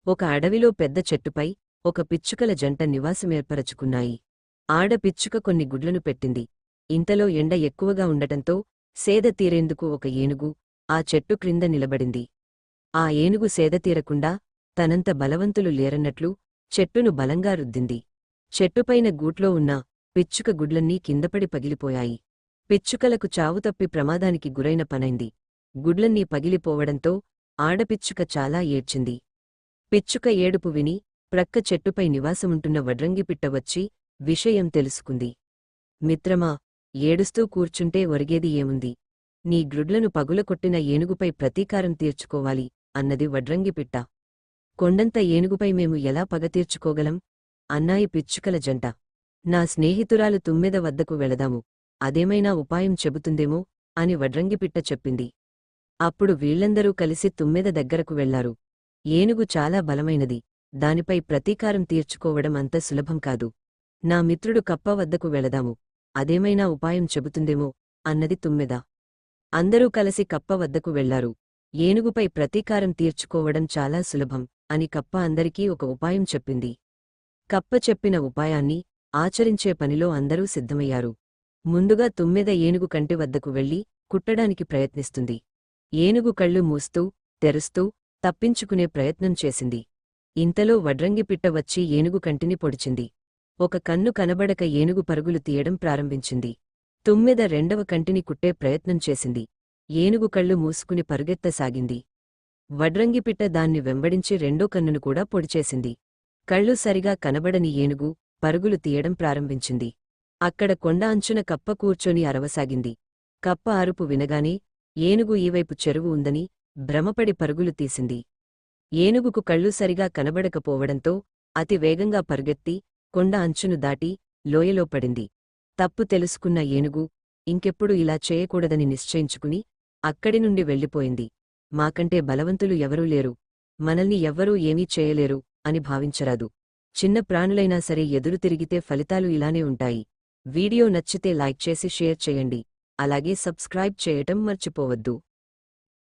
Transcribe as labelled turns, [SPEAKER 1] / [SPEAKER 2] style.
[SPEAKER 1] ఒక అడవిలో పెద్ద చెట్టుపై ఒక పిచ్చుకల జంట నివాసమేర్పరచుకున్నాయి. ఆడ పిచ్చుక కొన్ని గుడ్లను పెట్టింది. ఇంతలో ఎండ ఎక్కువగా ఉండటంతో సేద తీరేందుకు ఒక ఏనుగు ఆ చెట్టు క్రింద నిలబడింది. ఆ ఏనుగు సేదతీరకుండా తనంత బలవంతులు లేరన్నట్లు చెట్టును బలంగా రుద్దింది. చెట్టుపైన గూట్లో ఉన్న పిచ్చుక గుడ్లన్నీ కిందపడి పగిలిపోయాయి. పిచ్చుకలకు చావుతప్పి ప్రమాదానికి గురైన పనైంది. గుడ్లన్నీ పగిలిపోవడంతో ఆడపిచ్చుక చాలా ఏడ్చింది. పిచ్చుక ఏడుపు విని ప్రక్క చెట్టుపై నివాసముంటున్న వడ్రంగిపిట్ట వచ్చి విషయం తెలుసుకుంది. మిత్రమా, ఏడుస్తూ కూర్చుంటే ఒరిగేది ఏముంది? నీ గ్రుడ్లను పగులకొట్టిన ఏనుగుపై ప్రతీకారం తీర్చుకోవాలి అన్నది వడ్రంగిపిట్ట. కొండంత ఏనుగుపై మేము ఎలా పగ తీర్చుకోగలం? అన్నాయి పిచ్చుకల జంట. నా స్నేహితురాలు తుమ్మెద వద్దకు వెళదాము, అదేమైనా ఉపాయం చెబుతుందేమో అని వడ్రంగిపిట్ట చెప్పింది. అప్పుడు వీళ్లందరూ కలిసి తుమ్మెద దగ్గరకు వెళ్లారు. ఏనుగు చాలా బలమైనది, దానిపై ప్రతీకారం తీర్చుకోవడం అంత సులభం కాదు. నా మిత్రుడు కప్ప వద్దకు వెళదాము, అదేమైనా ఉపాయం చెబుతుందేమో అన్నది తుమ్మెద. అందరూ కలిసి కప్ప వద్దకు వెళ్లారు. ఏనుగుపై ప్రతీకారం తీర్చుకోవడం చాలా సులభం అని కప్ప అందరికీ ఒక ఉపాయం చెప్పింది. కప్ప చెప్పిన ఉపాయాన్ని ఆచరించే పనిలో అందరూ సిద్ధమయ్యారు. ముందుగా తుమ్మెద ఏనుగు కంటి వద్దకు వెళ్లి కుట్టడానికి ప్రయత్నిస్తుంది. ఏనుగు కళ్ళు మూస్తూ తెరుస్తూ తప్పించుకునే ప్రయత్నం చేసింది. ఇంతలో వడ్రంగిపిట్ట వచ్చి ఏనుగు కంటిని పొడిచింది. ఒక కన్ను కనబడక ఏనుగు పరుగులు తీయడం ప్రారంభించింది. తుమ్మెద రెండవ కంటిని కుట్టే ప్రయత్నం చేసింది. ఏనుగు కళ్ళు మూసుకుని పరుగెత్తసాగింది. వడ్రంగిపిట్ట దాన్ని వెంబడించి రెండో కన్నును కూడా పొడిచేసింది. కళ్ళు సరిగా కనబడని ఏనుగు పరుగులు తీయడం ప్రారంభించింది. అక్కడ కొండ అంచున కప్ప కూర్చొని అరవసాగింది. కప్ప అరుపు వినగానే ఏనుగు ఈవైపు చెరువు ఉందని భ్రమపడి పరుగులు తీసింది. ఏనుగుకు కళ్ళు సరిగా కనబడకపోవడంతో అతి వేగంగా పరుగెత్తి కొండ అంచును దాటి లోయలో పడింది. తప్పు తెలుసుకున్న ఏనుగు ఇంకెప్పుడు ఇలా చేయకూడదని నిశ్చయించుకుని అక్కడి నుండి వెళ్ళిపోయింది. మాకంటే బలవంతులు ఎవరూ లేరు, మనల్ని ఎవ్వరూ ఏమీ చేయలేరు అని భావించరాదు. చిన్న ప్రాణులైనా సరే ఎదురు తిరిగితే ఫలితాలు ఇలానే ఉంటాయి. వీడియో నచ్చితే లైక్ చేసి షేర్ చేయండి. అలాగే సబ్స్క్రైబ్ చేయటం మర్చిపోవద్దు.